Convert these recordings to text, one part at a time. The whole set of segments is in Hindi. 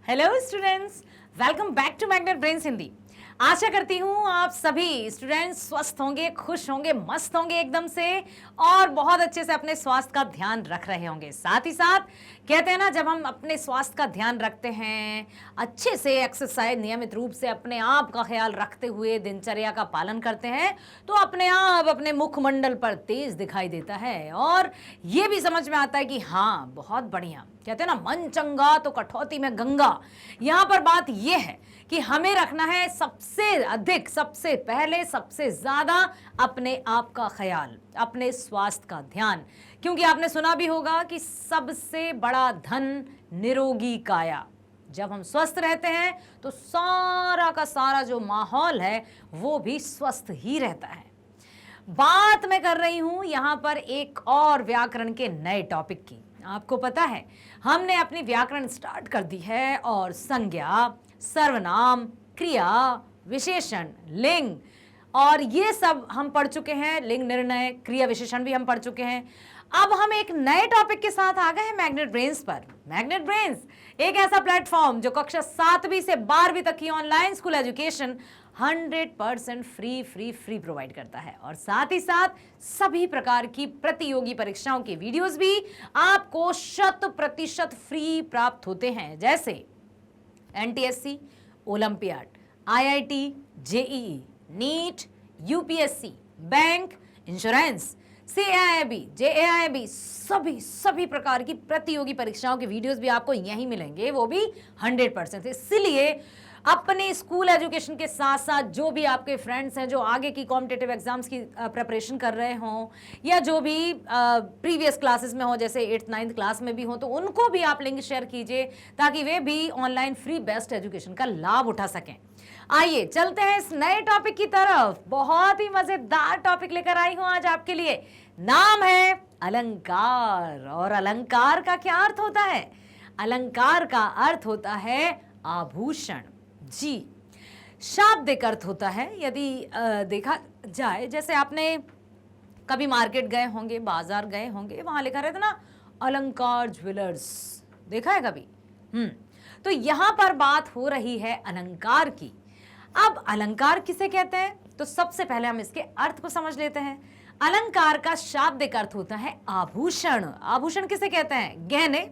Hello students, welcome back to Magnet Brains Hindi. आशा करती हूँ आप सभी स्टूडेंट्स स्वस्थ होंगे, खुश होंगे, मस्त होंगे एकदम से और बहुत अच्छे से अपने स्वास्थ्य का ध्यान रख रहे होंगे। साथ ही साथ कहते हैं ना, जब हम अपने स्वास्थ्य का ध्यान रखते हैं, अच्छे से एक्सरसाइज नियमित रूप से अपने आप का ख्याल रखते हुए दिनचर्या का पालन करते हैं तो अपने आप अपने मुखमंडल पर तेज दिखाई देता है और ये भी समझ में आता है कि हाँ, बहुत बढ़िया। कहते हैं ना, मन चंगा तो कठौती में गंगा। यहाँ पर बात यह है कि हमें रखना है सबसे अधिक, सबसे पहले, सबसे ज्यादा अपने आप का ख्याल, अपने स्वास्थ्य का ध्यान। क्योंकि आपने सुना भी होगा कि सबसे बड़ा धन निरोगी काया। जब हम स्वस्थ रहते हैं तो सारा का सारा जो माहौल है वो भी स्वस्थ ही रहता है। बात मैं कर रही हूं यहां पर एक और व्याकरण के नए टॉपिक की। आपको पता है, हमने अपनी व्याकरण स्टार्ट कर दी है और संज्ञा, सर्वनाम, क्रिया, विशेषण, लिंग और ये सब हम पढ़ चुके हैं। लिंग निर्णय, क्रिया विशेषण भी हम पढ़ चुके हैं। अब हम एक नए टॉपिक के साथ आ गए हैं मैग्नेट ब्रेन्स पर। मैग्नेट ब्रेन्स एक ऐसा प्लेटफॉर्म जो कक्षा 7वीं से 12वीं तक की online school education 100% free provide करता है और साथ ही साथ सभी प्रकार की प्रतियोगी परीक्षाओं के वीडियोस भी आपको 100% फ्री प्राप्त होते हैं, जैसे NTSC, olympiad, IIT, JEE, NEET, UPSC, bank, insurance, CAIIB, JAIIB, सभी प्रकार की प्रतियोगी परीक्षाओं के वीडियोस भी आपको यहीं मिलेंगे, वो भी 100%। इसलिए अपने स्कूल एजुकेशन के साथ साथ जो भी आपके फ्रेंड्स हैं जो आगे की कॉम्पिटिटिव एग्जाम्स की प्रिपरेशन कर रहे हों या जो भी प्रीवियस क्लासेस में हो, जैसे 8th 9th क्लास में भी हो, तो उनको भी आप लिंक शेयर कीजिए ताकि वे भी ऑनलाइन फ्री बेस्ट एजुकेशन का लाभ उठा सकें। आइए चलते हैं इस नए टॉपिक की तरफ। बहुत ही मजेदार टॉपिक लेकर आई हूं आज आपके लिए। नाम है अलंकार। और अलंकार का क्या अर्थ होता है? अलंकार का अर्थ होता है आभूषण। जी, शाब्दिक अर्थ होता है। यदि देखा जाए, जैसे आपने कभी मार्केट गए होंगे, बाजार गए होंगे, वहां लिखा रहता ना अलंकार ज्वेलर्स, देखा है कभी? तो यहां पर बात हो रही है अलंकार की। अब अलंकार किसे कहते हैं तो सबसे पहले हम इसके अर्थ को समझ लेते हैं। अलंकार का शाब्दिक अर्थ होता है आभूषण। आभूषण किसे कहते हैं? गहने।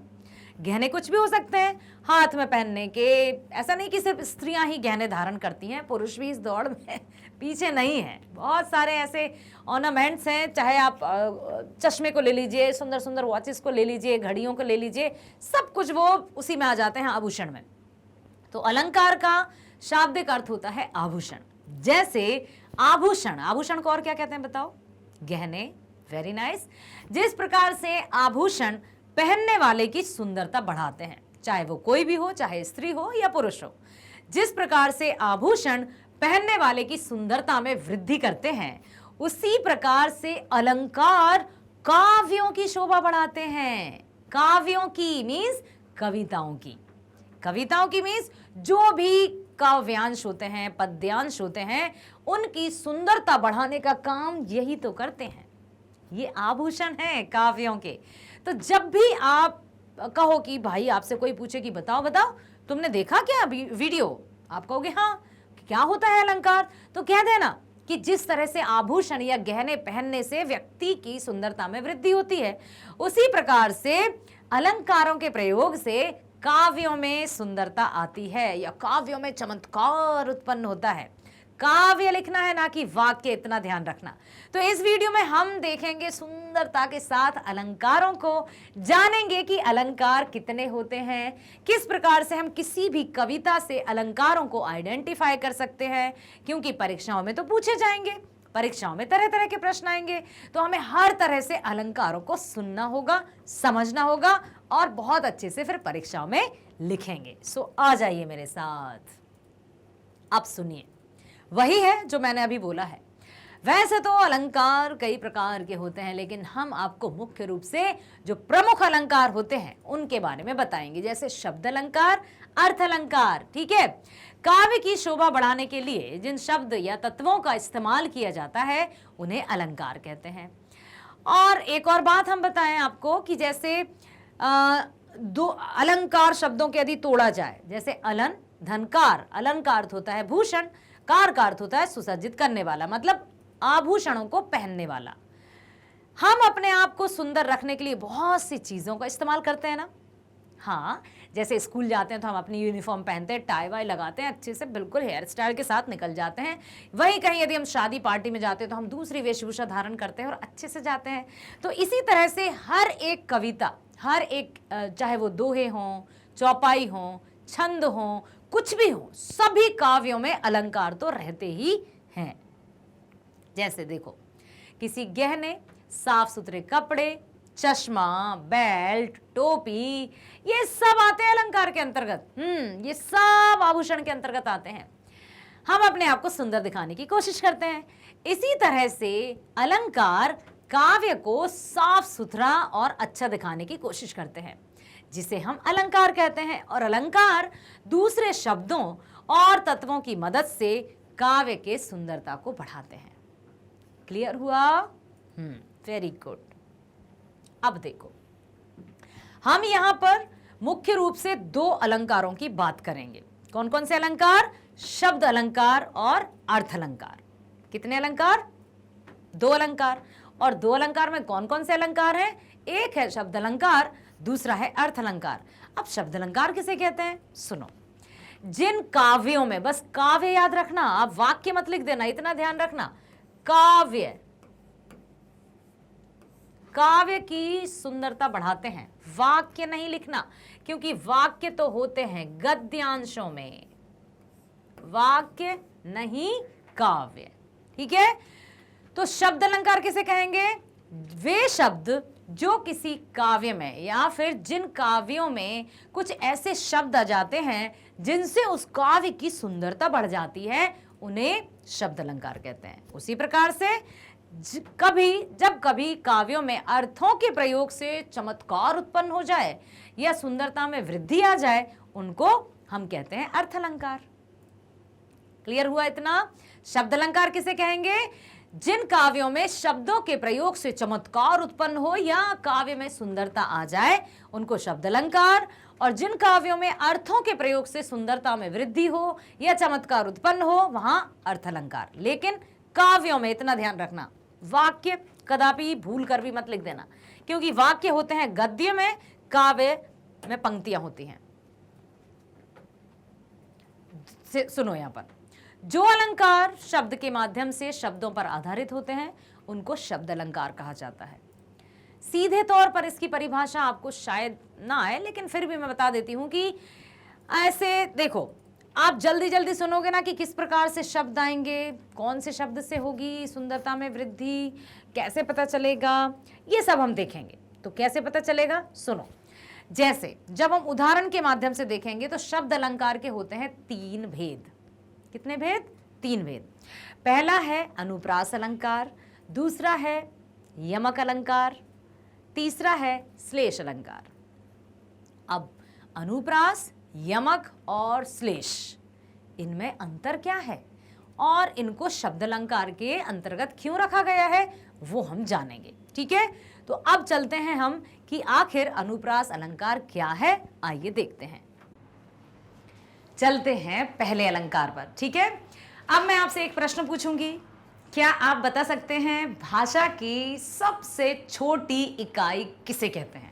गहने कुछ भी हो सकते हैं, हाथ में पहनने के। ऐसा नहीं कि सिर्फ स्त्रियां ही गहने धारण करती हैं, पुरुष भी इस दौड़ में पीछे नहीं है। बहुत सारे ऐसे ऑर्नामेंट्स हैं, चाहे आप चश्मे को ले लीजिए, सुंदर सुंदर वॉचेस को ले लीजिए, घड़ियों को ले लीजिए, सब कुछ वो उसी में आ जाते हैं, आभूषण में। तो अलंकार का शाब्दिक अर्थ होता है आभूषण। जैसे आभूषण, आभूषण को और क्या कहते हैं बताओ? गहने। Very nice. जिस प्रकार से आभूषण पहनने वाले की सुंदरता बढ़ाते हैं, चाहे वो कोई भी हो, चाहे स्त्री हो या पुरुष हो, जिस प्रकार से आभूषण पहनने वाले की सुंदरता में वृद्धि करते हैं, उसी प्रकार से अलंकार काव्यों की शोभा बढ़ाते हैं। काव्यों की मीन्स कविताओं की। कविताओं की मीन्स जो भी काव्यांश होते हैं, पद्यांश होते हैं, उनकी सुंदरता बढ़ाने का काम यही तो करते हैं। ये आभूषण है काव्यों के। तो जब भी आप कहो कि भाई आपसे कोई पूछे कि बताओ तुमने देखा क्या वीडियो, आप कहोगे हाँ, क्या होता है अलंकार, तो कह देना कि जिस तरह से आभूषण या गहने पहनने से व्यक्ति की सुंदरता में वृद्धि होती है, उसी प्रकार से अलंकारों के प्रयोग से काव्यों में सुंदरता आती है या काव्यों में चमत्कार उत्पन्न होता है। काव्य लिखना है, ना कि वाक्य, इतना ध्यान रखना। तो इस वीडियो में हम देखेंगे सुंदरता के साथ अलंकारों को, जानेंगे कि अलंकार कितने होते हैं, किस प्रकार से हम किसी भी कविता से अलंकारों को आइडेंटिफाई कर सकते हैं, क्योंकि परीक्षाओं में तो पूछे जाएंगे, परीक्षाओं में तरह तरह के प्रश्न आएंगे, तो हमें हर तरह से अलंकारों को सुनना होगा, समझना होगा और बहुत अच्छे से फिर परीक्षाओं में लिखेंगे। सो आ जाइए मेरे साथ। अब सुनिए, वही है जो मैंने अभी बोला है। वैसे तो अलंकार कई प्रकार के होते हैं, लेकिन हम आपको मुख्य रूप से जो प्रमुख अलंकार होते हैं उनके बारे में बताएंगे, जैसे शब्द अलंकार, अर्थ अलंकार। ठीक है, काव्य की शोभा बढ़ाने के लिए जिन शब्द या तत्वों का इस्तेमाल किया जाता है उन्हें अलंकार कहते हैं। और एक और बात हम बताएं आपको कि जैसे दो अलंकार शब्दों के यदि तोड़ा जाए, जैसे अलन धनकार, अलन का अर्थ होता है भूषण, कार का अर्थ होता है सुसज्जित करने वाला, मतलब आभूषणों को पहनने वाला। हम अपने आप को सुंदर रखने के लिए बहुत सी चीजों का इस्तेमाल करते हैं ना। हाँ, जैसे स्कूल जाते हैं तो हम अपनी यूनिफॉर्म पहनते हैं, टाई वाई लगाते हैं, अच्छे से बिल्कुल हेयर स्टाइल के साथ निकल जाते हैं। वहीं कहीं यदि हम शादी पार्टी में जाते हैं तो हम दूसरी वेशभूषा धारण करते हैं और अच्छे से जाते हैं। तो इसी तरह से हर एक कविता, हर एक, चाहे वो दोहे हों, चौपाई हों, छंद हों, कुछ भी हो, सभी काव्यों में अलंकार तो रहते ही हैं। जैसे देखो, किसी गहने, साफ सुथरे कपड़े, चश्मा, बेल्ट, टोपी, ये सब आते हैं अलंकार के अंतर्गत। ये सब आभूषण के अंतर्गत आते हैं। हम अपने आप को सुंदर दिखाने की कोशिश करते हैं। इसी तरह से अलंकार काव्य को साफ सुथरा और अच्छा दिखाने की कोशिश करते हैं, जिसे हम अलंकार कहते हैं। और अलंकार दूसरे शब्दों और तत्वों की मदद से काव्य के सुंदरता को बढ़ाते हैं। क्लियर हुआ? Very good. अब देखो, हम यहां पर मुख्य रूप से दो अलंकारों की बात करेंगे। कौन कौन से अलंकार? शब्द अलंकार और अर्थ अलंकार। कितने अलंकार? दो अलंकार। और दो अलंकार में कौन कौन से अलंकार हैं? एक है शब्द अलंकार, दूसरा है अर्थ अलंकार। अब शब्द अलंकार किसे कहते हैं? सुनो, जिन काव्यों में, बस काव्य याद रखना, आप वाक्य मत लिख देना, इतना ध्यान रखना, काव्य काव्य की सुंदरता बढ़ाते हैं, वाक्य नहीं लिखना, क्योंकि वाक्य तो होते हैं गद्यांशों में, वाक्य नहीं काव्य। ठीक है? तो शब्द अलंकार किसे कहेंगे? वे शब्द जो किसी काव्य में या फिर जिन काव्यों में कुछ ऐसे शब्द आ जाते हैं जिनसे उस काव्य की सुंदरता बढ़ जाती है, उन्हें शब्द अलंकार कहते हैं। उसी प्रकार से जब कभी काव्यों में अर्थों के प्रयोग से चमत्कार उत्पन्न हो जाए या सुंदरता में वृद्धि आ जाए, उनको हम कहते हैं अर्थ अलंकार। क्लियर हुआ इतना? शब्द अलंकार किसे कहेंगे? जिन काव्यों में शब्दों के प्रयोग से चमत्कार उत्पन्न हो या काव्य में सुंदरता आ जाए, उनको शब्द अलंकार। और जिन काव्यों में अर्थों के प्रयोग से सुंदरता में वृद्धि हो या चमत्कार उत्पन्न हो, वहां अर्थ अलंकार। लेकिन काव्यों में इतना ध्यान रखना, वाक्य कदापि भूल कर भी मत लिख देना, क्योंकि वाक्य होते हैं गद्य में, काव्य में पंक्तियां होती हैं। सुनो, यहां पर जो अलंकार शब्द के माध्यम से शब्दों पर आधारित होते हैं, उनको शब्द अलंकार कहा जाता है। सीधे तौर पर इसकी परिभाषा आपको शायद ना आए, लेकिन फिर भी मैं बता देती हूं कि ऐसे देखो, आप जल्दी जल्दी सुनोगे ना कि किस प्रकार से शब्द आएंगे, कौन से शब्द से होगी सुंदरता में वृद्धि, कैसे पता चलेगा, ये सब हम देखेंगे। तो कैसे पता चलेगा? सुनो, जैसे जब हम उदाहरण के माध्यम से देखेंगे तो शब्द अलंकार के होते हैं 3 भेद। कितने भेद? 3 भेद। पहला है अनुप्रास अलंकार, दूसरा है यमक अलंकार, तीसरा है श्लेष अलंकार। अब अनुप्रास, यमक और श्लेष, इनमें अंतर क्या है और इनको शब्द अलंकार के अंतर्गत क्यों रखा गया है, वो हम जानेंगे। ठीक है? तो अब चलते हैं हम कि आखिर अनुप्रास अलंकार क्या है। आइए देखते हैं। चलते हैं पहले अलंकार पर। ठीक है? अब मैं आपसे एक प्रश्न पूछूंगी, क्या आप बता सकते हैं भाषा की सबसे छोटी इकाई किसे कहते हैं?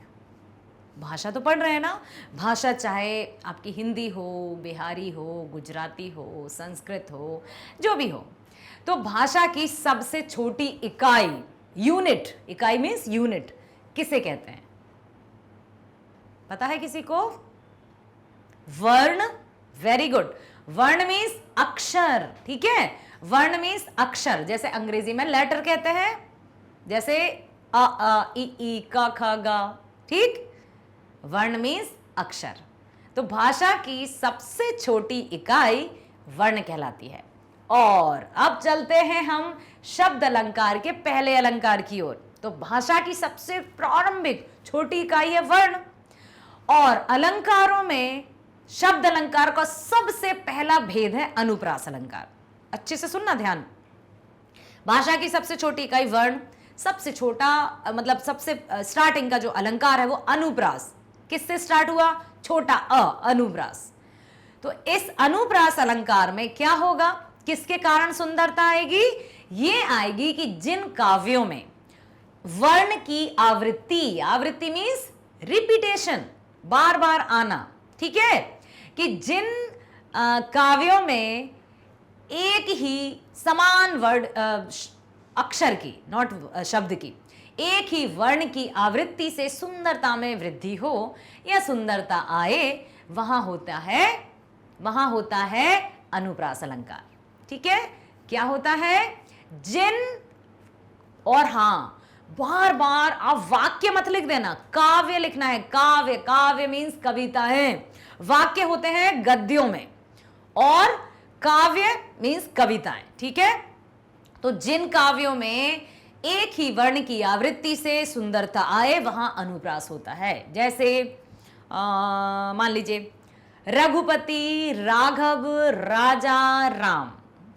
भाषा तो पढ़ रहे हैं ना, भाषा चाहे आपकी हिंदी हो, बिहारी हो, गुजराती हो, संस्कृत हो, जो भी हो, तो भाषा की सबसे छोटी इकाई, यूनिट, इकाई मीन्स यूनिट, किसे कहते हैं? पता है किसी को? वर्ण। Very good. वर्ण मीन्स अक्षर। ठीक है? वर्ण मीन्स अक्षर। जैसे अंग्रेजी में लेटर कहते हैं, जैसे अ आ इ ई क ख ग। ठीक? वर्ण मीन्स अक्षर। तो भाषा की सबसे छोटी इकाई वर्ण कहलाती है। और अब चलते हैं हम शब्द अलंकार के पहले अलंकार की ओर। तो भाषा की सबसे प्रारंभिक छोटी इकाई है वर्ण, और अलंकारों में शब्द अलंकार का सबसे पहला भेद है अनुप्रास अलंकार। अच्छे से सुनना, ध्यान। भाषा की सबसे छोटी इकाई वर्ण, सबसे छोटा मतलब सबसे स्टार्टिंग का जो अलंकार है वो अनुप्रास किससे स्टार्ट हुआ? छोटा अ, अनुप्रास। तो इस अनुप्रास अलंकार में क्या होगा? किसके कारण सुंदरता आएगी? ये आएगी कि जिन काव्यों में वर्ण की आवृत्ति, आवृत्ति मीन्स रिपीटेशन, बार बार आना, ठीक है, कि जिन काव्यों में एक ही समान वर्ड अक्षर की, नॉट शब्द की, एक ही वर्ण की आवृत्ति से सुंदरता में वृद्धि हो या सुंदरता आए, वहां होता है अनुप्रास अलंकार। ठीक है, क्या होता है? जिन, और हां, बार बार आप वाक्य मत लिख देना, काव्य लिखना है। काव्य, काव्य मीन्स कविता है। वाक्य होते हैं गद्यों में और काव्य मीन्स कविताएं। ठीक है, तो जिन काव्यों में एक ही वर्ण की आवृत्ति से सुंदरता आए वहां अनुप्रास होता है। जैसे मान लीजिए रघुपति राघव राजा राम,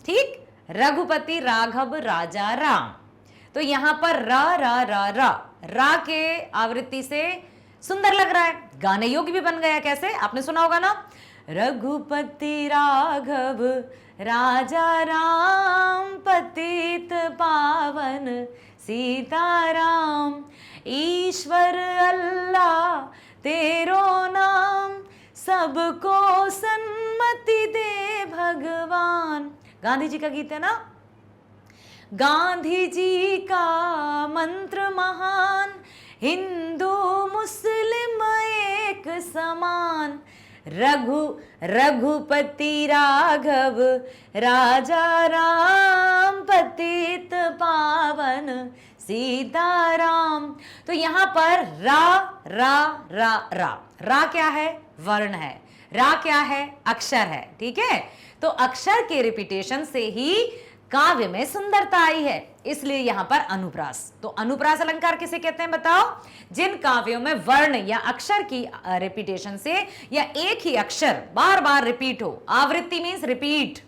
ठीक, रघुपति राघव राजा राम। तो यहां पर रा के आवृत्ति से सुंदर लग रहा है, गाने योग्य भी बन गया। कैसे? आपने सुना होगा ना, रघुपति राघव राजा राम पतित पावन सीताराम, ईश्वर अल्लाह तेरो नाम, सबको सन्मति दे भगवान। गांधी जी का गीत है ना, गांधी जी का मंत्र महान, हिंदू मुस्लिम एक समान, रघुपति राघव राजा राम पतित पावन सीताराम। तो यहां पर रा क्या है? वर्ण है। रा क्या है? अक्षर है। ठीक है, तो अक्षर के रिपीटेशन से ही काव्य में सुंदरता आई है, इसलिए यहां पर अनुप्रास। तो अनुप्रास अलंकार किसे कहते हैं बताओ? जिन काव्यों में वर्ण या अक्षर की रिपीटेशन से या एक ही अक्षर बार बार रिपीट हो। आवृत्ति मीन्स रिपीट,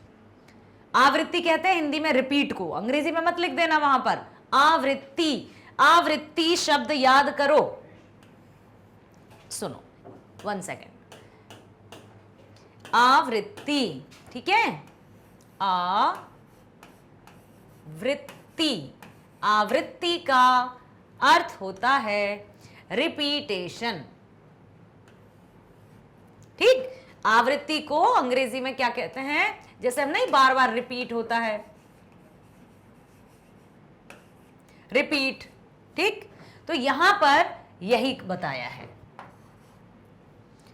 आवृत्ति कहते हैं हिंदी में रिपीट को, अंग्रेजी में मत लिख देना वहां पर। आवृत्ति, आवृत्ति शब्द याद करो, सुनो 1 सेकेंड। आवृत्ति, ठीक है, आवृत्ति, आवृत्ति का अर्थ होता है रिपीटेशन। ठीक, आवृत्ति को अंग्रेजी में क्या कहते हैं? जैसे हम नहीं, बार बार रिपीट होता है, रिपीट। ठीक, तो यहां पर यही बताया है।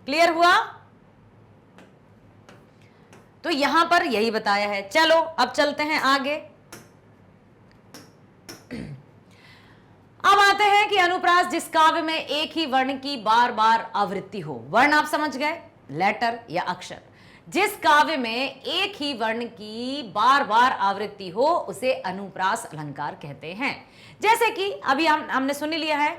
क्लियर हुआ? तो यहां पर यही बताया है। चलो अब चलते हैं आगे। अब आते हैं कि अनुप्रास जिस काव्य में एक ही वर्ण की बार बार आवृत्ति हो। वर्ण आप समझ गए, लेटर या अक्षर। जिस काव्य में एक ही वर्ण की बार बार आवृत्ति हो उसे अनुप्रास अलंकार कहते हैं। जैसे कि अभी हमने सुन लिया है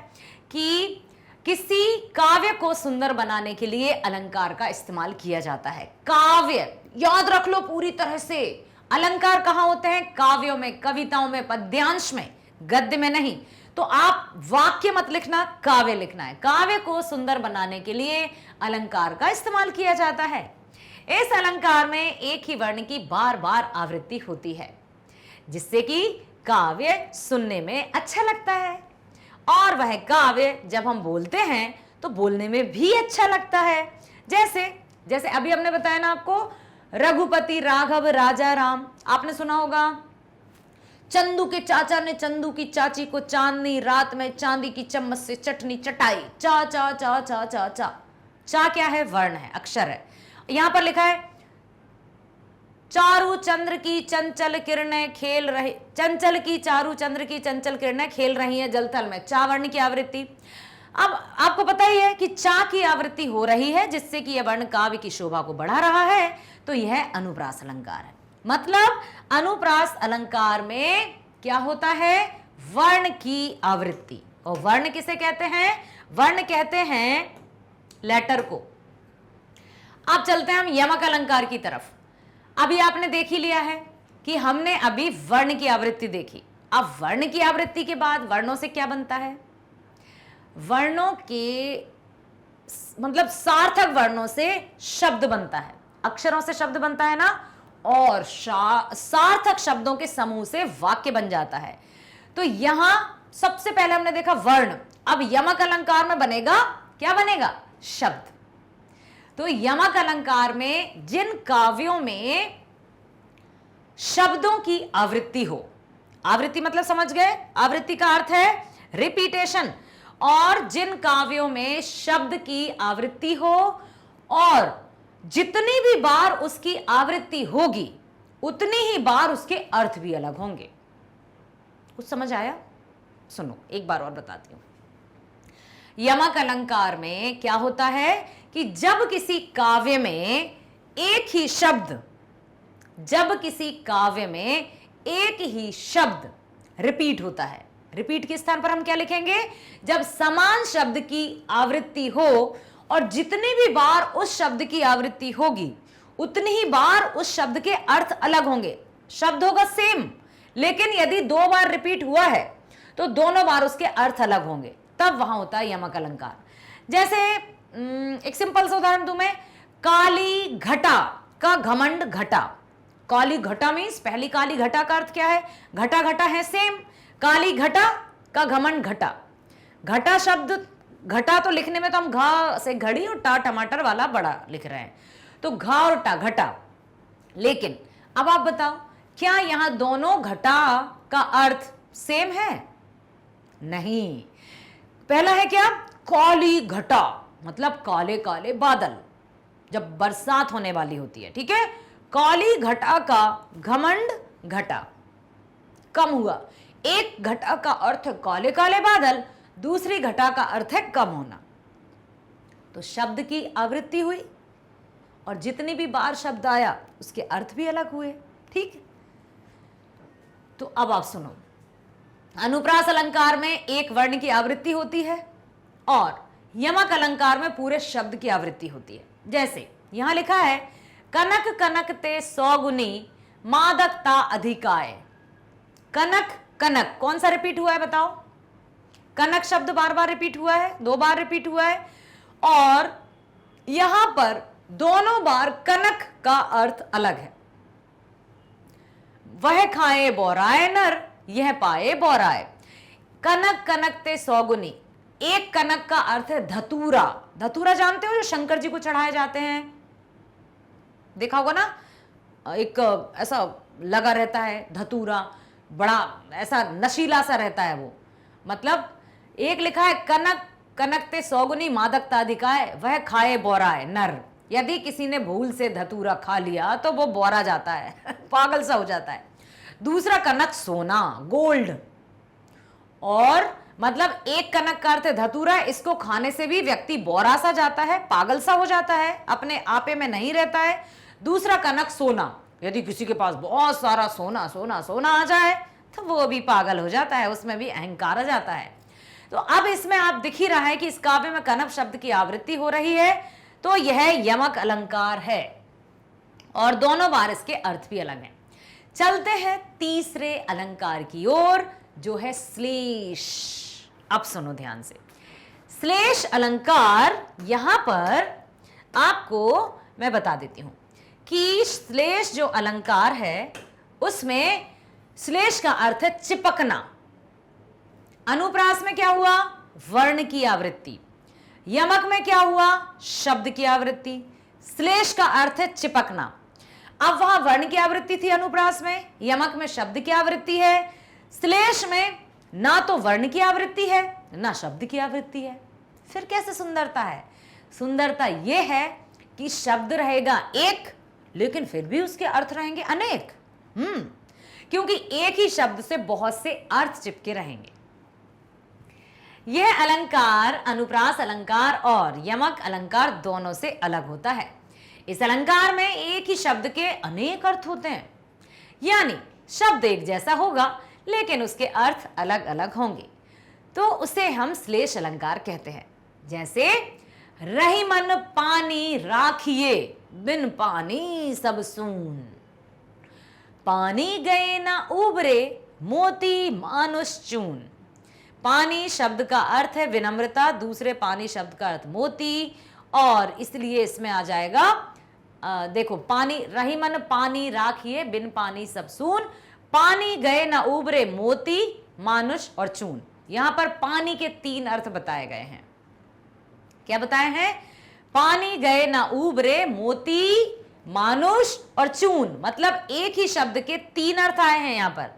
कि किसी काव्य को सुंदर बनाने के लिए अलंकार का इस्तेमाल किया जाता है। काव्य याद रख लो पूरी तरह से। अलंकार कहां होते हैं? काव्यों में, कविताओं में, पद्यांश में, गद्य में नहीं। तो आप वाक्य मत लिखना, काव्य लिखना है। काव्य को सुंदर बनाने के लिए अलंकार का इस्तेमाल किया जाता है। इस अलंकार में एक ही वर्ण की बार बार आवृत्ति होती है, जिससे कि काव्य सुनने में अच्छा लगता है, और वह काव्य जब हम बोलते हैं तो बोलने में भी अच्छा लगता है। जैसे अभी हमने बताया ना आपको, रघुपति राघव राजा राम। आपने सुना होगा, चंदू के चाचा ने चंदू की चाची को चांदनी रात में चांदी की चम्मच से चटनी चटाई। चा चा चा चा चा चा। चा क्या है? वर्ण है, अक्षर है। यहां पर लिखा है चारू चंद्र की चंचल किरणें खेल रही, चंचल की चारू चंद्र की चंचल किरणें खेल रही हैं जलथल में। चा वर्ण की आवृत्ति। अब आपको पता ही है कि चा की आवृत्ति हो रही है, जिससे कि यह वर्ण काव्य की शोभा को बढ़ा रहा है, तो यह अनुप्रास अलंकार है। मतलब अनुप्रास अलंकार में क्या होता है? वर्ण की आवृत्ति। और वर्ण किसे कहते हैं? वर्ण कहते हैं लेटर को। अब चलते हैं हम यमक अलंकार की तरफ। अभी आपने देख ही लिया है कि हमने अभी वर्ण की आवृत्ति देखी। अब वर्ण की आवृत्ति के बाद वर्णों से क्या बनता है? वर्णों के मतलब सार्थक वर्णों से शब्द बनता है, अक्षरों से शब्द बनता है ना, और सार्थक शब्दों के समूह से वाक्य बन जाता है। तो यहां सबसे पहले हमने देखा वर्ण, अब यमक अलंकार में बनेगा, क्या बनेगा? शब्द। तो यमक अलंकार में जिन काव्यों में शब्दों की आवृत्ति हो, आवृत्ति मतलब समझ गए, आवृत्ति का अर्थ है रिपीटेशन, और जिन काव्यों में शब्द की आवृत्ति हो और जितनी भी बार उसकी आवृत्ति होगी उतनी ही बार उसके अर्थ भी अलग होंगे। कुछ समझ आया? सुनो एक बार और बताती हूं। यमक अलंकार में क्या होता है कि जब किसी काव्य में एक ही शब्द, जब किसी काव्य में एक ही शब्द रिपीट होता है, रिपीट के स्थान पर हम क्या लिखेंगे? जब समान शब्द की आवृत्ति हो और जितनी भी बार उस शब्द की आवृत्ति होगी उतनी ही बार उस शब्द के अर्थ अलग होंगे। शब्द होगा सेम, लेकिन यदि 2 बार रिपीट हुआ है तो दोनों बार उसके अर्थ अलग होंगे, तब वहां होता है यमक अलंकार। जैसे एक सिंपल सा उदाहरण दूं मैं, काली घटा का घमंड घटा। काली घटा मीन्स पहली काली घटा का अर्थ क्या है? घटा घटा है सेम। काली घटा का घमंड घटा। घटा शब्द, घटा तो लिखने में तो हम घा से घड़ी और टा टमाटर वाला बड़ा लिख रहे हैं, तो घा और टा घटा। लेकिन अब आप बताओ, क्या यहां दोनों घटा का अर्थ सेम है? नहीं। पहला है क्या? काली घटा मतलब काले काले बादल, जब बरसात होने वाली होती है, ठीक है। काली घटा का घमंड घटा, कम हुआ। एक घटा का अर्थ है काले काले बादल, दूसरी घटा का अर्थ है कम होना। तो शब्द की आवृत्ति हुई और जितनी भी बार शब्द आया उसके अर्थ भी अलग हुए, ठीक। तो अब आप सुनो, अनुप्रास अलंकार में एक वर्ण की आवृत्ति होती है और यमक अलंकार में पूरे शब्द की आवृत्ति होती है। जैसे यहां लिखा है, कनक कनक ते 100 गुनी मादकता अधिकाय। कनक कनक कौन सा रिपीट हुआ है बताओ? कनक शब्द बार बार रिपीट हुआ है, 2 बार रिपीट हुआ है, और यहां पर दोनों बार कनक का अर्थ अलग है। वह खाए बोराए नर, यह पाए बोराए। कनक कनक ते 100 गुनी, एक कनक का अर्थ है धतूरा। धतूरा जानते हो, जो शंकर जी को चढ़ाए जाते हैं, देखा होगा ना, एक ऐसा लगा रहता है धतूरा, बड़ा ऐसा नशीला सा रहता है वो। मतलब एक लिखा है, कनक कनक ते 100 गुनी मादकता अधिकाय, वह खाए बोराए नर। यदि किसी ने भूल से धतूरा खा लिया तो वो बोरा जाता है पागल सा हो जाता है। दूसरा कनक सोना, गोल्ड, और मतलब एक कनक का अर्थ है धतूरा, इसको खाने से भी व्यक्ति बोरा सा जाता है, पागल सा हो जाता है, अपने आपे में नहीं रहता है। दूसरा कनक सोना, यदि किसी के पास बहुत सारा सोना सोना सोना आ जाए तो वो भी पागल हो जाता है, उसमें भी अहंकार आ जाता है। तो अब इसमें आप दिख ही रहा है कि इस काव्य में कनक शब्द की आवृत्ति हो रही है, तो यह यमक अलंकार है और दोनों बार इसके अर्थ भी अलग हैं। चलते हैं तीसरे अलंकार की ओर, जो है श्लेष। अब सुनो ध्यान से, श्लेष अलंकार, यहां पर आपको मैं बता देती हूं कि श्लेष जो अलंकार है उसमें श्लेष का अर्थ है चिपकना। अनुप्रास में क्या हुआ? वर्ण की आवृत्ति। यमक में क्या हुआ? शब्द की आवृत्ति। श्लेष का अर्थ है चिपकना। अब वहां वर्ण की आवृत्ति थी अनुप्रास में, यमक में शब्द की आवृत्ति है, श्लेष में ना तो वर्ण की आवृत्ति है ना शब्द की आवृत्ति है। फिर कैसे सुंदरता है? सुंदरता यह है कि शब्द रहेगा एक, लेकिन फिर भी उसके अर्थ रहेंगे अनेक। क्योंकि एक ही शब्द से बहुत से अर्थ चिपके रहेंगे। यह अलंकार अनुप्रास अलंकार और यमक अलंकार दोनों से अलग होता है। इस अलंकार में एक ही शब्द के अनेक अर्थ होते हैं, यानी शब्द एक जैसा होगा लेकिन उसके अर्थ अलग अलग होंगे, तो उसे हम श्लेष अलंकार कहते हैं। जैसे रही मन पानी राखिए, बिन पानी सब सून, पानी गए ना उबरे, मोती मानुष चून। पानी शब्द का अर्थ है विनम्रता, दूसरे पानी शब्द का अर्थ मोती, और इसलिए इसमें आ जाएगा देखो पानी, रही मन पानी राखिए, बिन पानी सब सून, पानी गए ना उबरे मोती, मानुष और चून। यहां पर पानी के 3 अर्थ बताए गए हैं। क्या बताए हैं? पानी गए ना उबरे मोती, मानुष और चून, मतलब एक ही शब्द के 3 अर्थ आए हैं यहां पर।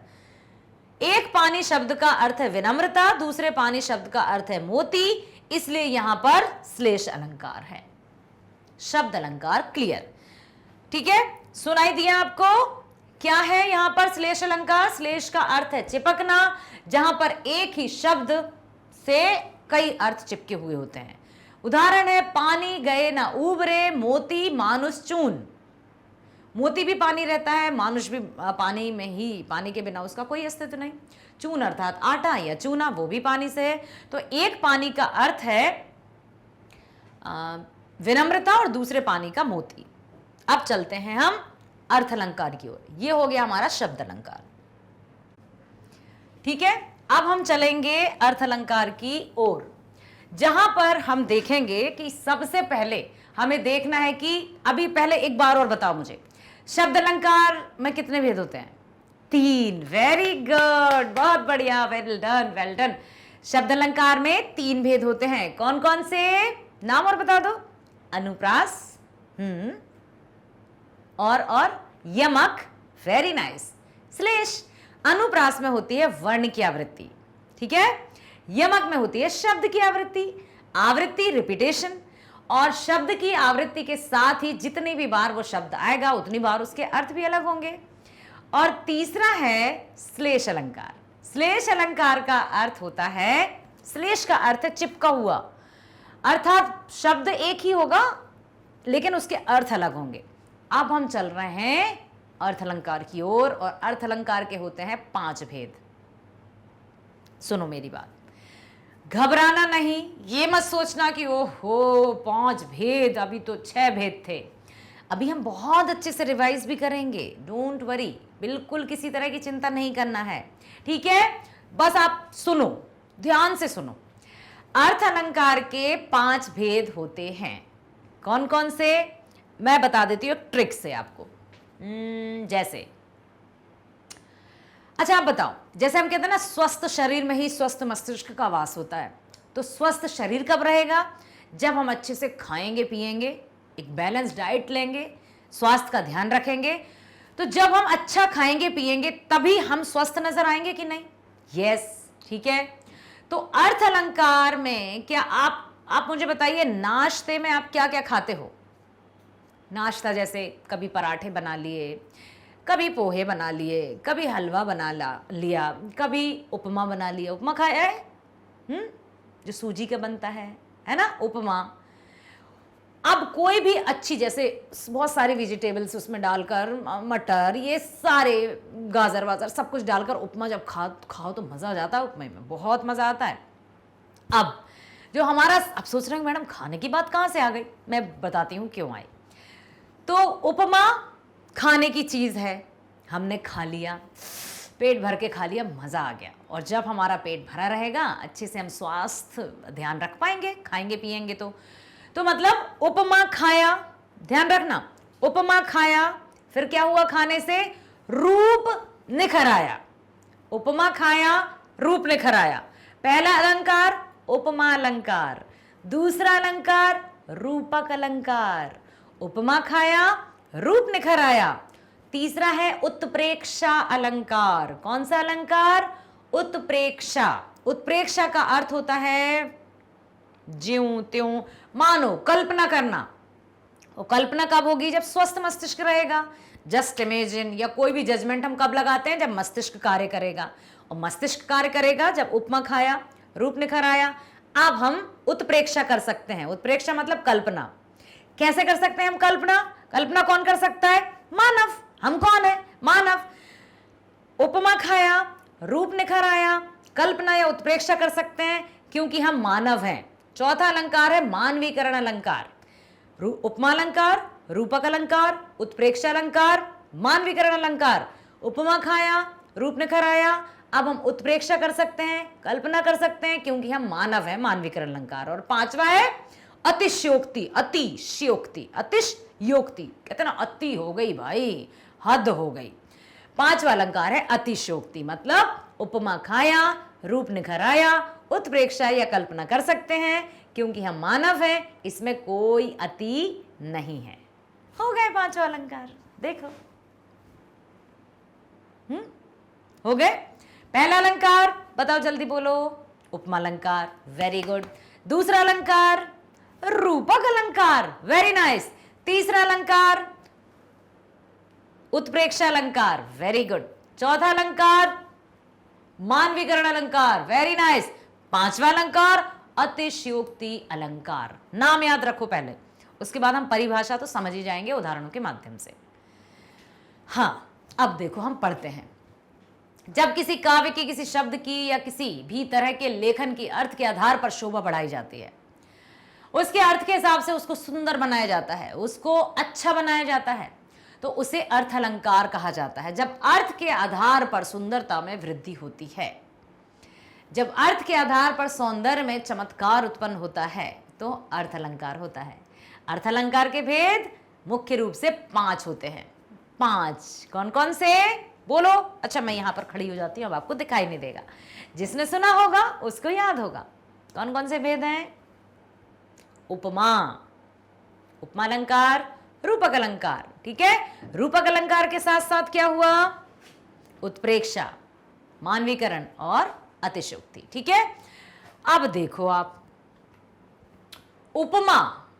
एक पानी शब्द का अर्थ है विनम्रता, दूसरे पानी शब्द का अर्थ है मोती, इसलिए यहां पर श्लेष अलंकार है। शब्द अलंकार क्लियर, ठीक है, सुनाई दिया आपको? क्या है यहां पर श्लेष अलंकार? श्लेष का अर्थ है चिपकना, जहां पर एक ही शब्द से कई अर्थ चिपके हुए होते हैं। उदाहरण है पानी गए ना उबरे मोती, मानुष चून। मोती भी पानी रहता है, मानुष भी पानी में ही, पानी के बिना उसका कोई अस्तित्व नहीं। चून अर्थात आटा या चूना, वो भी पानी से है। तो एक पानी का अर्थ है विनम्रता और दूसरे पानी का मोती। अब चलते हैं हम अर्थ अलंकार की ओर। ये हो गया हमारा शब्द अलंकार, ठीक है। अब हम चलेंगे अर्थ अलंकार की ओर, जहां पर हम देखेंगे कि सबसे पहले हमें देखना है कि अभी पहले एक बार और बताओ मुझे, शब्द अलंकार में कितने भेद होते हैं? 3। वेरी गुड, बहुत बढ़िया, वेल डन वेल डन। शब्द अलंकार में 3 भेद होते हैं। कौन कौन से? नाम और बता दो। अनुप्रास, और यमक, वेरी नाइस। श्लेष। अनुप्रास में होती है वर्ण की आवृत्ति, ठीक है। यमक में होती है शब्द की आवृत्ति रिपीटेशन, और शब्द की आवृत्ति के साथ ही जितनी भी बार वो शब्द आएगा उतनी बार उसके अर्थ भी अलग होंगे। और तीसरा है श्लेष अलंकार। श्लेष अलंकार का अर्थ होता है, श्लेष का अर्थ है चिपका हुआ, अर्थात शब्द एक ही होगा लेकिन उसके अर्थ अलग होंगे। अब हम चल रहे हैं अर्थ अलंकार की ओर, और अर्थ अलंकार के होते हैं 5 भेद। सुनो मेरी बात, घबराना नहीं, ये मत सोचना कि ओहो 5 भेद, अभी तो 6 भेद थे। अभी हम बहुत अच्छे से रिवाइज भी करेंगे, डोंट वरी, बिल्कुल किसी तरह की चिंता नहीं करना है, ठीक है। बस आप सुनो, ध्यान से सुनो। अर्थ अलंकार के 5 भेद होते हैं। कौन कौन से? मैं बता देती हूँ ट्रिक से आपको। जैसे, अच्छा आप बताओ, जैसे हम कहते हैं ना स्वस्थ शरीर में ही स्वस्थ मस्तिष्क का वास होता है, तो स्वस्थ शरीर कब रहेगा? जब हम अच्छे से खाएंगे पिएंगे, एक बैलेंस डाइट लेंगे, स्वास्थ्य का ध्यान रखेंगे। तो जब हम अच्छा खाएंगे पिएंगे तभी हम स्वस्थ नजर आएंगे कि नहीं? यस, ठीक है। तो अर्थ अलंकार में क्या आप मुझे बताइए, नाश्ते में आप क्या क्या खाते हो? नाश्ता जैसे कभी पराठे बना लिए, कभी पोहे बना लिए, कभी हलवा बना लिया, कभी उपमा बना लिया। उपमा खाया है? जो सूजी का बनता है ना उपमा। अब कोई भी अच्छी, जैसे बहुत सारे वेजिटेबल्स उसमें डालकर, मटर, ये सारे गाजर वाजर सब कुछ डालकर उपमा जब खाओ तो मज़ा आ जाता है। उपमे में बहुत मज़ा आता है। अब जो हमारा, अब सोच रहे हैं मैडम खाने की बात कहाँ से आ गई, मैं बताती हूँ क्यों आई। तो उपमा खाने की चीज़ है, हमने खा लिया, पेट भर के खा लिया, मज़ा आ गया। और जब हमारा पेट भरा रहेगा, अच्छे से हम स्वास्थ्य ध्यान रख पाएंगे, खाएंगे पिएंगे तो मतलब उपमा खाया, ध्यान रखना, उपमा खाया, फिर क्या हुआ? खाने से रूप निखर आया। उपमा खाया, रूप निखर आया। पहला अलंकार उपमा अलंकार, दूसरा अलंकार रूपक अलंकार। उपमा खाया, रूप निखर आया। तीसरा है उत्प्रेक्षा अलंकार। कौन सा अलंकार? उत्प्रेक्षा। उत्प्रेक्षा का अर्थ होता है ज्यों त्यों, मानो, कल्पना करना। और कल्पना कब होगी? जब स्वस्थ मस्तिष्क रहेगा। जस्ट इमेजिन, या कोई भी जजमेंट हम कब लगाते हैं? जब मस्तिष्क कार्य करेगा। और मस्तिष्क कार्य करेगा जब उपमा खाया, रूप निखर आया। अब हम उत्प्रेक्षा कर सकते हैं। उत्प्रेक्षा मतलब कल्पना। कैसे कर सकते हैं हम कल्पना? कल्पना कौन कर सकता है? मानव। हम कौन है? मानव। उपमा खाया, रूप निखर आया, कल्पना या उत्प्रेक्षा कर सकते हैं क्योंकि हम मानव हैं। चौथा अलंकार है मानवीकरण अलंकार। उपमा अलंकार, रूपक अलंकार, उत्प्रेक्षा अलंकार, मानवीकरण अलंकार। उपमा खाया, रूप निखर आया। अब हम उत्प्रेक्षा कर सकते हैं, कल्पना कर सकते हैं, क्योंकि हम मानव है, मानवीकरण अलंकार। और पांचवा है अतिशयोक्ति। अतिशयोक्ति, अतिशयोक्ति कहते ना, अति हो गई भाई, हद हो गई। पांचवा अलंकार है अतिशयोक्ति, मतलब उपमा खाया, रूप निखर आया, उत्प्रेक्षा या कल्पना कर सकते हैं, क्योंकि हम मानव हैं, इसमें कोई अति नहीं है। हो गए पांचों अलंकार, देखो हो गए। पहला अलंकार बताओ, जल्दी बोलो, उपमा अलंकार, वेरी गुड। दूसरा अलंकार रूपक अलंकार, वेरी नाइस। तीसरा अलंकार उत्प्रेक्षा अलंकार, वेरी गुड। चौथा अलंकार मानवीकरण अलंकार, वेरी नाइस। पांचवा अलंकार अतिशयोक्ति अलंकार। नाम याद रखो पहले, उसके बाद हम परिभाषा तो समझ ही जाएंगे उदाहरणों के माध्यम से। हाँ, अब देखो हम पढ़ते हैं। जब किसी काव्य की, किसी शब्द की या किसी भी तरह के लेखन की अर्थ के आधार पर शोभा बढ़ाई जाती है, उसके अर्थ के हिसाब से उसको सुंदर बनाया जाता है, उसको अच्छा बनाया जाता है, तो उसे अर्थ अलंकार कहा जाता है। जब अर्थ के आधार पर सुंदरता में वृद्धि होती है, जब अर्थ के आधार पर सौंदर्य में चमत्कार उत्पन्न होता है, तो अर्थ अलंकार होता है। अर्थ अलंकार के भेद मुख्य रूप से 5 होते हैं। 5 कौन कौन से बोलो? अच्छा, मैं यहां पर खड़ी हो जाती हूं, अब आपको दिखाई नहीं देगा, जिसने सुना होगा उसको याद होगा। कौन कौन से भेद हैं? उपमा, उपमा अलंकार, रूपक अलंकार। ठीक है, रूपक अलंकार के साथ साथ क्या हुआ? उत्प्रेक्षा, मानवीकरण और अतिशयोक्ति। ठीक है, अब देखो आप, उपमा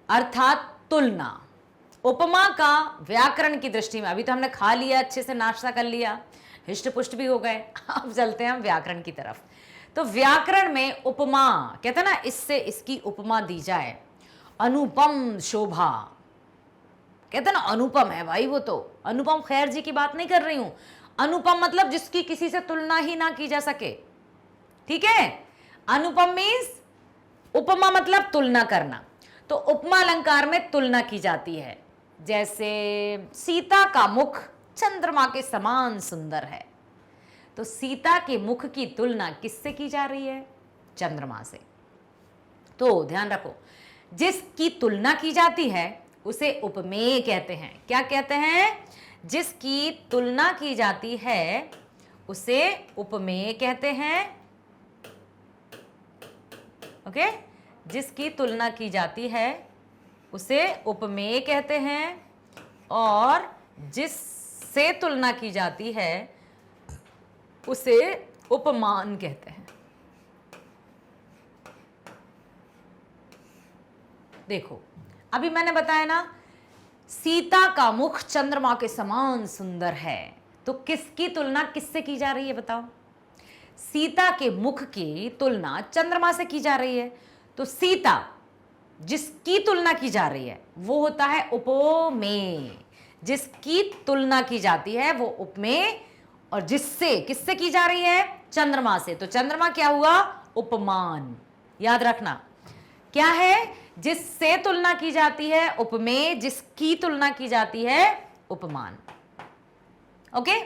अर्थात तुलना। उपमा का व्याकरण की दृष्टि में, अभी तो हमने खा लिया, अच्छे से नाश्ता कर लिया, हिष्ट पुष्ट भी हो गए, अब चलते हैं हम व्याकरण की तरफ। तो व्याकरण में उपमा कहते हैं ना, इससे इसकी उपमा दी जाए, अनुपम शोभा, कहते ना अनुपम है भाई वो तो। अनुपम खैर जी की बात नहीं कर रही हूं, अनुपम मतलब जिसकी किसी से तुलना ही ना की जा सके। ठीक है, अनुपम मीन्स उपमा मतलब तुलना करना। तो उपमा अलंकार में तुलना की जाती है, जैसे सीता का मुख चंद्रमा के समान सुंदर है, तो सीता के मुख की तुलना किससे की जा रही है? चंद्रमा से। तो ध्यान रखो, जिसकी तुलना की जाती है उसे उपमेय कहते हैं। क्या कहते हैं? जिसकी तुलना की जाती है उसे उपमेय कहते हैं। ओके, जिसकी तुलना की जाती है उसे उपमेय कहते हैं, और जिससे तुलना की जाती है उसे उपमान कहते हैं। देखो, अभी मैंने बताया ना, सीता का मुख चंद्रमा के समान सुंदर है, तो किसकी तुलना किससे की जा रही है बताओ? सीता के मुख की तुलना चंद्रमा से की जा रही है, तो सीता जिसकी तुलना की जा रही है वो होता है उपमेय। जिसकी तुलना की जाती है वो उपमेय, और जिससे किससे की जा रही है? चंद्रमा से, तो चंद्रमा क्या हुआ? उपमान। याद रखना, क्या है? जिससे तुलना की जाती है उपमेय, जिसकी तुलना की जाती है उपमान। ओके,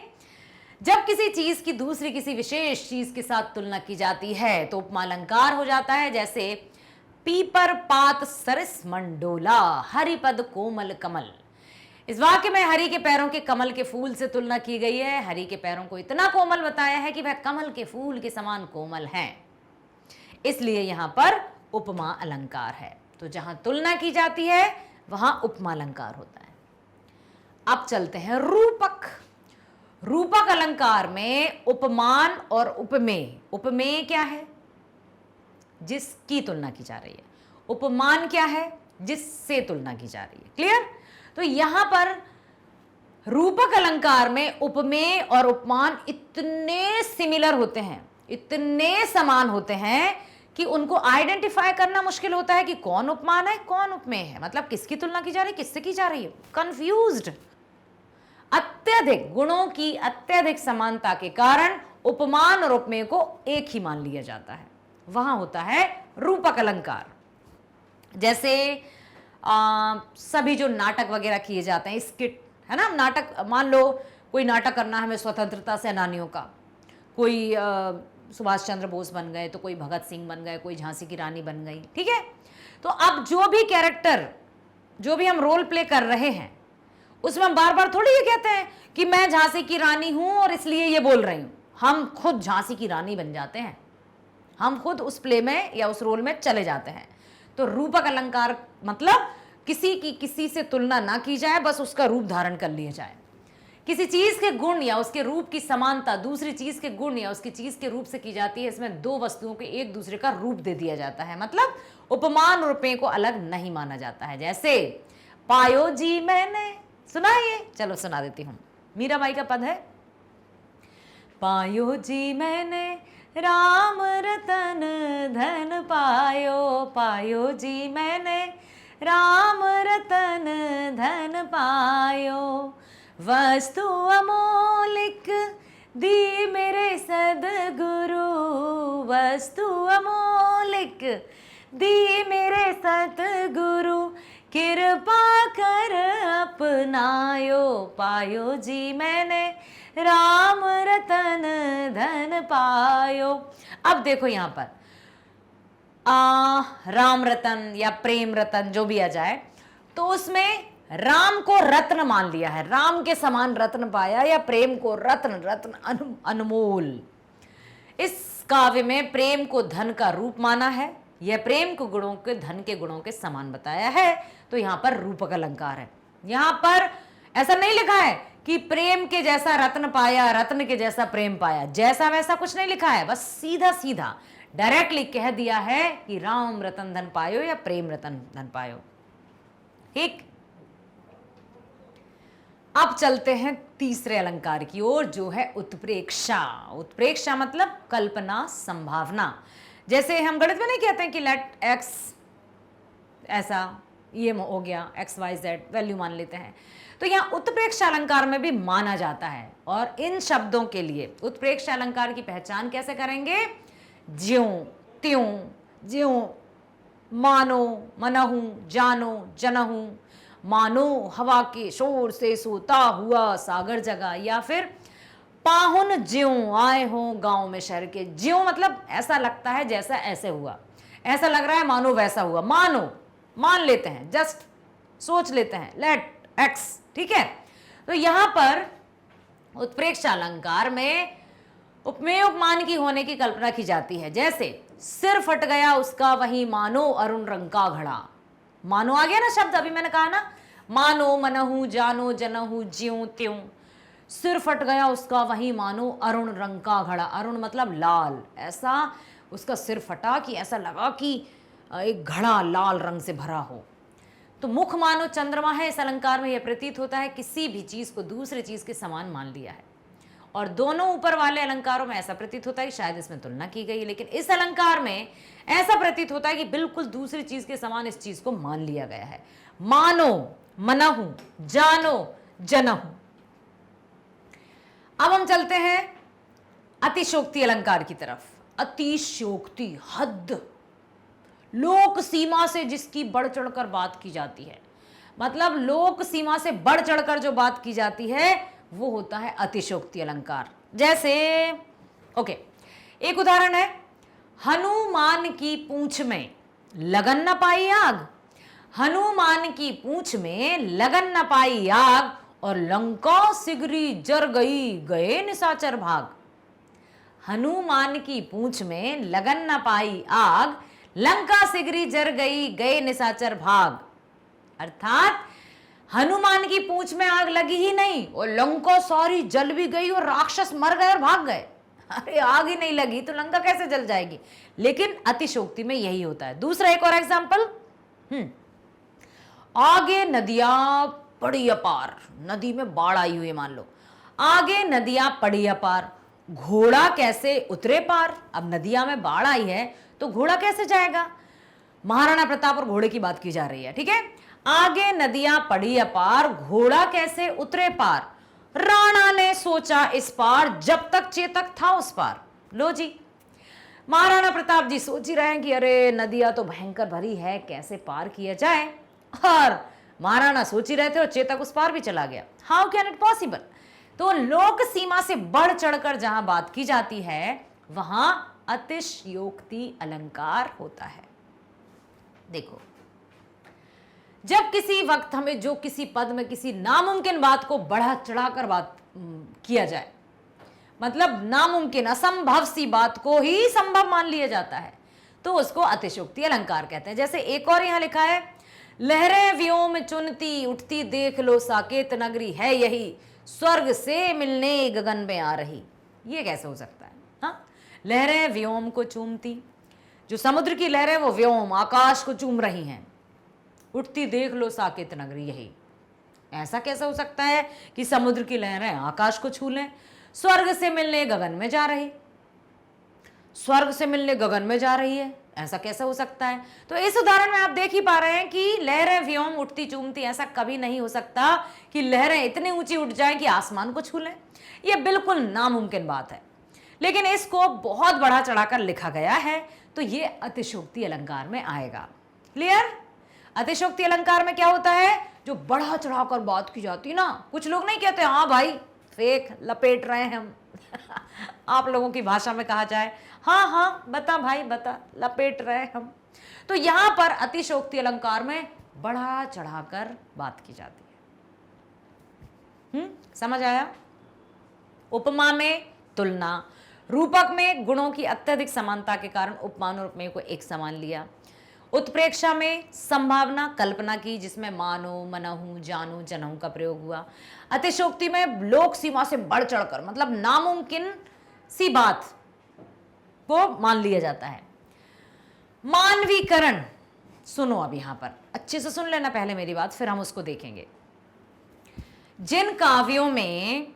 जब किसी चीज की दूसरी किसी विशेष चीज के साथ तुलना की जाती है तो उपमा अलंकार हो जाता है। जैसे पीपर पात सरस मंडोला, हरिपद कोमल कमल। इस वाक्य में हरि के पैरों के कमल के फूल से तुलना की गई है। हरि के पैरों को इतना कोमल बताया है कि वह कमल के फूल के समान कोमल हैं, इसलिए यहां पर उपमा अलंकार है। तो जहां तुलना की जाती है वहां उपमा अलंकार होता है। अब चलते हैं रूपक। रूपक अलंकार में उपमान और उपमेय। उपमेय क्या है? जिसकी तुलना की जा रही है। उपमान क्या है? जिससे तुलना की जा रही है। क्लियर? तो यहां पर रूपक अलंकार में उपमेय और उपमान इतने सिमिलर होते हैं, इतने समान होते हैं कि उनको आइडेंटिफाई करना मुश्किल होता है कि कौन उपमान है कौन उपमेय है, मतलब किसकी तुलना की जा रही है किससे की जा रही है, कंफ्यूज्ड। अत्यधिक गुणों की अत्यधिक समानता के कारण उपमान और उपमेय को एक ही मान लिया जाता है, वहां होता है रूपक अलंकार। जैसे सभी जो नाटक वगैरह किए जाते हैं, स्किट है ना, नाटक, मान लो कोई नाटक करना है हमें स्वतंत्रता सेनानियों का, कोई सुभाष चंद्र बोस बन गए, तो कोई भगत सिंह बन गए, कोई झांसी की रानी बन गई, ठीक है। तो अब जो भी कैरेक्टर, जो भी हम रोल प्ले कर रहे हैं, उसमें हम बार बार थोड़ी ये कहते हैं कि मैं झांसी की रानी हूं और इसलिए ये बोल रही हूं। हम खुद झांसी की रानी बन जाते हैं, हम खुद उस प्ले में या उस रोल में चले जाते हैं। तो रूपक अलंकार मतलब किसी की किसी से तुलना ना की जाए, बस उसका रूप धारण कर लिया जाए। किसी चीज के गुण या उसके रूप की समानता दूसरी चीज के गुण या उसकी चीज के रूप से की जाती है। इसमें दो वस्तुओं के एक दूसरे का रूप दे दिया जाता है, मतलब उपमान और उपमेय को अलग नहीं माना जाता है। जैसे पायो जी मैंने, सुना है ये? चलो सुना देती हूं। मीराबाई का पद है, पायो जी मैंने राम रतन धन पायो, पायो जी मैंने राम रतन धन पायो, वस्तु अमोलिक दी मेरे सद्गुरु, वस्तु अमोलिक दी मेरे सद्गुरु, कृपा कर अपनायो, पायो जी मैंने राम रतन धन पायो। अब देखो यहां पर राम रतन या प्रेम रतन जो भी आ जाए, तो उसमें राम को रत्न मान लिया है, राम के समान रत्न पाया, या प्रेम को रत्न, रत्न अनमोल। इस काव्य में प्रेम को धन का रूप माना है, यह प्रेम को गुणों के धन के गुणों के समान बताया है। तो यहां पर रूपक अलंकार है। यहां पर ऐसा नहीं लिखा है कि प्रेम के जैसा रत्न पाया, रत्न के जैसा प्रेम पाया, जैसा वैसा कुछ नहीं लिखा है। बस सीधा सीधा डायरेक्टली कह दिया है कि राम रतन धन पायो या प्रेम रतन धन पायो। ठीक, अब चलते हैं तीसरे अलंकार की ओर, जो है उत्प्रेक्षा। उत्प्रेक्षा मतलब कल्पना, संभावना। जैसे हम गणित में नहीं कहते हैं कि लेट एक्स ऐसा, ये हो गया, एक्स वाई जेड वैल्यू मान लेते हैं। तो यहाँ उत्प्रेक्षा अलंकार में भी माना जाता है। और इन शब्दों के लिए उत्प्रेक्षा अलंकार की पहचान कैसे करेंगे? ज्यों त्यों, ज्यों मानो, मनहूं, जानो, जनहूं, मानो हवा के शोर से सोता हुआ सागर जगा, या फिर पाहुन ज्यों आए हो गांव में शहर के। ज्यों मतलब ऐसा लगता है जैसा ऐसे हुआ, ऐसा लग रहा है मानो वैसा हुआ, मानो मान लेते हैं, जस्ट सोच लेते हैं, लेट एक्स, ठीक है। तो यहां पर उत्प्रेक्षा अलंकार में उपमेय उपमान की होने की कल्पना की जाती है। जैसे सिर फट गया उसका वही मानो अरुण रंग का घड़ा। मानो आ गया ना शब्द, अभी मैंने कहा ना, मानो, मनहूं, जानो, जनहूं, ज्यों त्यों। सिर फट गया उसका वही मानो अरुण रंग का घड़ा। अरुण मतलब लाल, ऐसा उसका सिर फटा कि ऐसा लगा कि एक घड़ा लाल रंग से भरा हो। तो मुख मानो चंद्रमा है। इस अलंकार में यह प्रतीत होता है किसी भी चीज को दूसरे चीज के समान मान लिया है। और दोनों ऊपर वाले अलंकारों में ऐसा प्रतीत होता है कि शायद इसमें तुलना की गई है, लेकिन इस अलंकार में ऐसा प्रतीत होता है कि बिल्कुल दूसरी चीज के समान इस चीज को मान लिया गया है। मानो, मनहूं, जानो, जनहूं। अब हम चलते हैं अतिशोक्ति अलंकार की तरफ। अतिशयोक्ति, हद, लोक सीमा से जिसकी बढ़ चढ़कर बात की जाती है, मतलब लोक सीमा से बढ़ चढ़कर जो बात की जाती है वो होता है अतिशयोक्ति अलंकार। जैसे ओके, एक उदाहरण है, हनुमान की पूंछ में लगन न पाई आग। हनुमान की पूंछ में लगन न पाई आग और लंका सिगरी जर गई गए निशाचर भाग। हनुमान की पूंछ में लगन न पाई आग, लंका सिगरी जर गई गए निशाचर भाग। अर्थात हनुमान की पूंछ में आग लगी ही नहीं और लंका सारी जल भी गई और राक्षस मर गए और भाग गए। अरे आग ही नहीं लगी तो लंका कैसे जल जाएगी? लेकिन अतिशयोक्ति में यही होता है। दूसरा एक और एग्जांपल, आगे नदियां पड़ी अपार। नदी में बाढ़ आई हुई है मान लो, आगे नदियां पड़ी अपार, घोड़ा कैसे उतरे पार। अब नदियां में बाढ़ आई है तो घोड़ा कैसे जाएगा? महाराणा प्रताप और घोड़े की बात की जा रही है, ठीक है। आगे नदियां पड़ी अपार, घोड़ा कैसे उतरे पार। राणा ने सोचा इस पार, जब तक चेतक था उस पार। लो जी, महाराणा प्रताप जी सोच ही रहे हैं कि अरे नदियां तो भयंकर भरी है, कैसे पार किया जाए। और महाराणा सोच ही रहे थे और चेतक उस पार भी चला गया। How can it possible? तो लोक सीमा से बढ़ चढ़कर जहां बात की जाती है वहां अतिशयोक्ति अलंकार होता है। देखो, जब किसी वक्त हमें जो किसी पद में किसी नामुमकिन बात को बढ़ा चढ़ाकर बात किया जाए, मतलब नामुमकिन असंभव सी बात को ही संभव मान लिया जाता है, तो उसको अतिशयोक्ति अलंकार कहते हैं। जैसे एक और यहां लिखा है, लहरें व्योम चुनती उठती देख लो साकेत नगरी है यही, स्वर्ग से मिलने गगन में आ रही। ये कैसे हो सकता है? हाँ, लहरें व्योम को चूमती, जो समुद्र की लहरें वो व्योम आकाश को चूम रही हैं, उठती देख लो साकेत नगरी यही। ऐसा कैसे हो सकता है कि समुद्र की लहरें आकाश को छू लें? स्वर्ग से मिलने गगन में जा रही, स्वर्ग से मिलने गगन में जा रही है, ऐसा कैसे हो सकता है? तो इस उदाहरण में आप देख ही पा रहे हैं कि लहरें व्योम उठती चूमती, ऐसा कभी नहीं हो सकता कि लहरें इतनी ऊंची उठ जाएं कि आसमान को छू लें। यह बिल्कुल नामुमकिन बात है, लेकिन इसको बहुत बढ़ा चढ़ाकर लिखा गया है, तो यह अतिशयोक्ति अलंकार में आएगा। क्लियर? अतिशयोक्ति अलंकार में क्या होता है? जो बढ़ा चढ़ाकर बात की जाती ना, कुछ लोग नहीं कहते हाँ भाई फेक लपेट रहे हैं हम आप लोगों की भाषा में कहा जाए, हाँ हाँ बता भाई बता, लपेट रहे हम। तो यहां पर अतिशयोक्ति अलंकार में बढ़ा चढ़ाकर बात की जाती है। समझ आया? उपमा में तुलना, रूपक में गुणों की अत्यधिक समानता के कारण उपमान और उपमेय को एक समान लिया। उत्प्रेक्षा में संभावना कल्पना की, जिसमें मानो मनहू जानो जनहू का प्रयोग हुआ। अतिशयोक्ति में लोक सीमा से बढ़ चढ़कर, मतलब नामुमकिन सी बात को मान लिया जाता है। मानवीकरण, सुनो अब यहां पर अच्छे से सुन लेना पहले मेरी बात, फिर हम उसको देखेंगे। जिन काव्यों में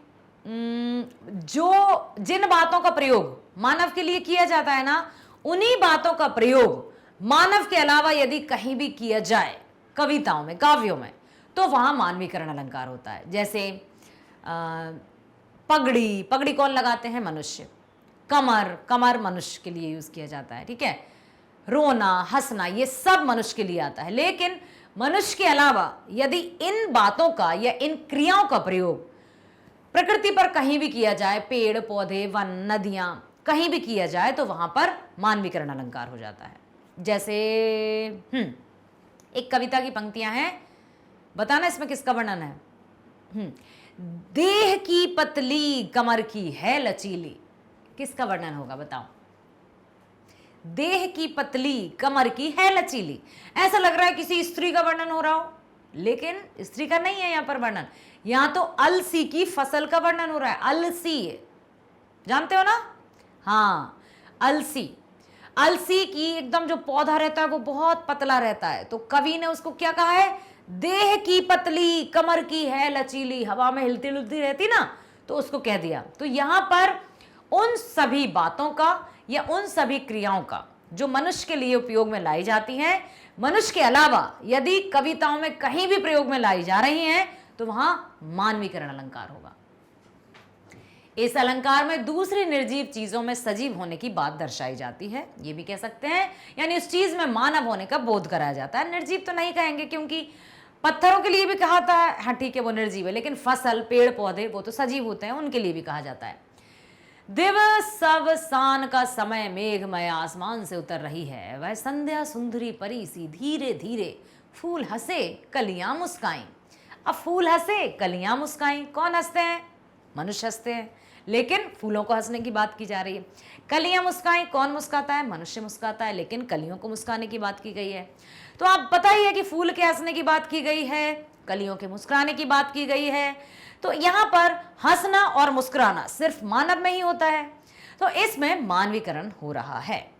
जिन बातों का प्रयोग मानव के लिए किया जाता है ना, उन्हीं बातों का प्रयोग मानव के अलावा यदि कहीं भी किया जाए, कविताओं में काव्यों में, तो वहां मानवीकरण अलंकार होता है। जैसे पगड़ी, पगड़ी कौन लगाते हैं? मनुष्य। कमर, कमर मनुष्य के लिए यूज किया जाता है, ठीक है। रोना हंसना ये सब मनुष्य के लिए आता है, लेकिन मनुष्य के अलावा यदि इन बातों का या इन क्रियाओं का प्रयोग प्रकृति पर कहीं भी किया जाए, पेड़ पौधे वन नदियां कहीं भी किया जाए, तो वहां पर मानवीकरण अलंकार हो जाता है। जैसे एक कविता की पंक्तियां हैं, बताना इसमें किसका वर्णन है। देह की पतली कमर की है लचीली, किसका वर्णन होगा बताओ? देह की पतली कमर की है लचीली। ऐसा लग रहा है किसी स्त्री का वर्णन हो रहा हो, लेकिन स्त्री का नहीं है यहां पर वर्णन, यहां तो अलसी की फसल का वर्णन हो रहा है। अलसी जानते हो ना? हाँ, अलसी, अलसी की एकदम जो पौधा रहता है वो बहुत पतला रहता है, तो कवि ने उसको क्या कहा है? देह की पतली कमर की है लचीली, हवा में हिलती हिलती रहती ना, तो उसको कह दिया। तो यहां पर उन सभी बातों का या उन सभी क्रियाओं का जो मनुष्य के लिए उपयोग में लाई जाती हैं, मनुष्य के अलावा यदि कविताओं में कहीं भी प्रयोग में लाई जा रही हैं, तो वहां मानवीकरण अलंकार होगा। इस अलंकार में दूसरी निर्जीव चीजों में सजीव होने की बात दर्शाई जाती है, ये भी कह सकते हैं, यानी उस चीज में मानव होने का बोध कराया जाता है। निर्जीव तो नहीं कहेंगे, क्योंकि पत्थरों के लिए भी कहा था, हाँ ठीक है वो निर्जीव है, लेकिन फसल पेड़ पौधे वो तो सजीव होते हैं, उनके लिए भी कहा जाता है। दिवस अवसान का समय मेघमय आसमान से उतर रही है, वह संध्या सुंदरी परी सी धीरे धीरे, फूल हंसे कलियां मुस्काई। अब फूल हंसे कलियां मुस्काई, कौन हंसते हैं? मनुष्य हंसते हैं, लेकिन फूलों को हंसने की बात की जा रही है। कलियां मुस्काई, कौन मुस्काता है? मनुष्य मुस्काता है, लेकिन कलियों को मुस्काने की बात की गई है। तो आप पता ही है कि फूल के हंसने की बात की गई है, कलियों के मुस्कुराने की बात की गई है। तो यहां पर हंसना और मुस्कुराना सिर्फ मानव में ही होता है, तो इसमें मानवीकरण हो रहा है,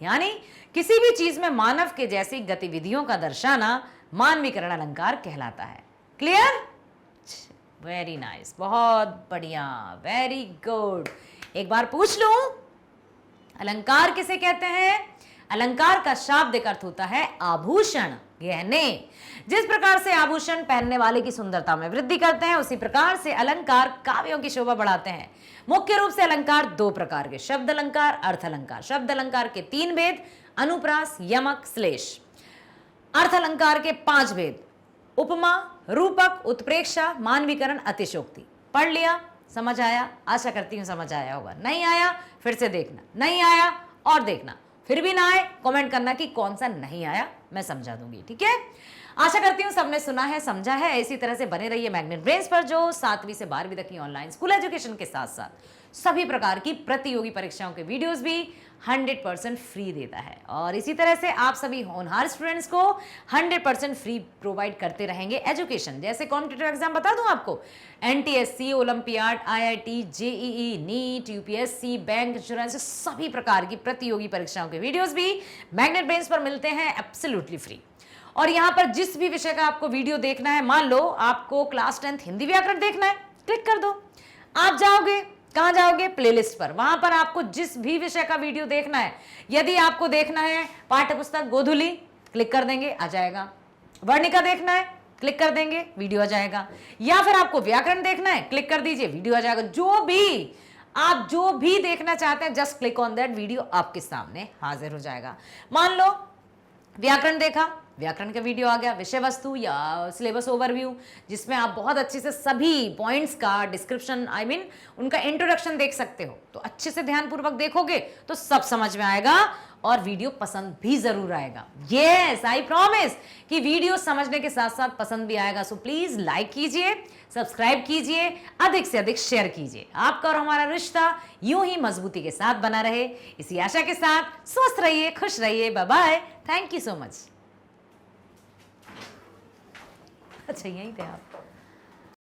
यानी किसी भी चीज में मानव के जैसी गतिविधियों का दर्शाना मानवीकरण अलंकार कहलाता है। क्लियर? वेरी नाइस, बहुत बढ़िया, वेरी गुड। एक बार पूछ लूं, अलंकार किसे कहते हैं? अलंकार का शाब्दिक अर्थ होता है आभूषण, गहने। जिस प्रकार से आभूषण पहनने वाले की सुंदरता में वृद्धि करते हैं, उसी प्रकार से अलंकार काव्यों की शोभा बढ़ाते हैं। मुख्य रूप से अलंकार दो प्रकार के, शब्द अलंकार, अर्थ अलंकार। शब्द अलंकार के 3 भेद, अनुप्रास, यमक, श्लेष। अर्थ अलंकार के 5 भेद, उपमा, रूपक, उत्प्रेक्षा, मानवीकरण, अतिशयोक्ति। पढ़ लिया, समझ आया? आशा करती हूँ समझ आया होगा। नहीं आया फिर से देखना, नहीं आया और देखना, फिर भी ना आए कमेंट करना कि कौन सा नहीं आया, मैं समझा दूंगी। ठीक है, आशा करती हूँ सबने सुना है, समझा है। इसी तरह से बने रहिए मैग्नेट ब्रेन्स पर, जो 7वीं से 12वीं तक की ऑनलाइन स्कूल एजुकेशन के साथ साथ सभी प्रकार की प्रतियोगी परीक्षाओं के वीडियोस भी 100% फ्री देता है। और इसी तरह से आप सभी होनहार स्टूडेंट्स को 100% फ्री प्रोवाइड करते रहेंगे एजुकेशन। जैसे कॉम्पिटिटिव एग्जाम बता दूं आपको, NTSC, olympiad, IIT, JEE, NEET, UPSC, bank, insurance, सभी प्रकार की प्रतियोगी परीक्षाओं के वीडियोस भी मैग्नेट ब्रेन्स पर मिलते हैं एब्सोल्युटली फ्री। और यहां पर जिस भी विषय का आपको वीडियो देखना है, मान लो आपको क्लास 10th हिंदी व्याकरण देखना है, क्लिक कर दो, आप जाओगे, कहां जाओगे, प्लेलिस्ट पर, वहां पर आपको जिस भी विषय का वीडियो देखना है, यदि आपको देखना है पाठ्य पुस्तक गोधुली, क्लिक कर देंगे, आ जाएगा। वर्णिका देखना है, क्लिक कर देंगे, वीडियो आ जाएगा। या फिर आपको व्याकरण देखना है, क्लिक कर दीजिए, वीडियो आ जाएगा। आप जो भी देखना चाहते हैं, just click on that, video आपके सामने हाजिर हो जाएगा। मान लो व्याकरण देखा, व्याकरण का वीडियो आ गया, विषय वस्तु या सिलेबस ओवरव्यू, जिसमें आप बहुत अच्छे से सभी पॉइंट्स का डिस्क्रिप्शन, उनका इंट्रोडक्शन देख सकते हो। तो अच्छे से ध्यानपूर्वक देखोगे तो सब समझ में आएगा और वीडियो पसंद भी जरूर आएगा। यस, आई प्रॉमिस कि वीडियो समझने के साथ साथ पसंद भी आएगा। सो प्लीज लाइक कीजिए, सब्सक्राइब कीजिए, अधिक से अधिक शेयर कीजिए। आपका और हमारा रिश्ता यूं ही मजबूती के साथ बना रहे, इसी आशा के साथ स्वस्थ रहिए, खुश रहिए। Bye bye, thank you so much. अच्छा, यहीं थे आप।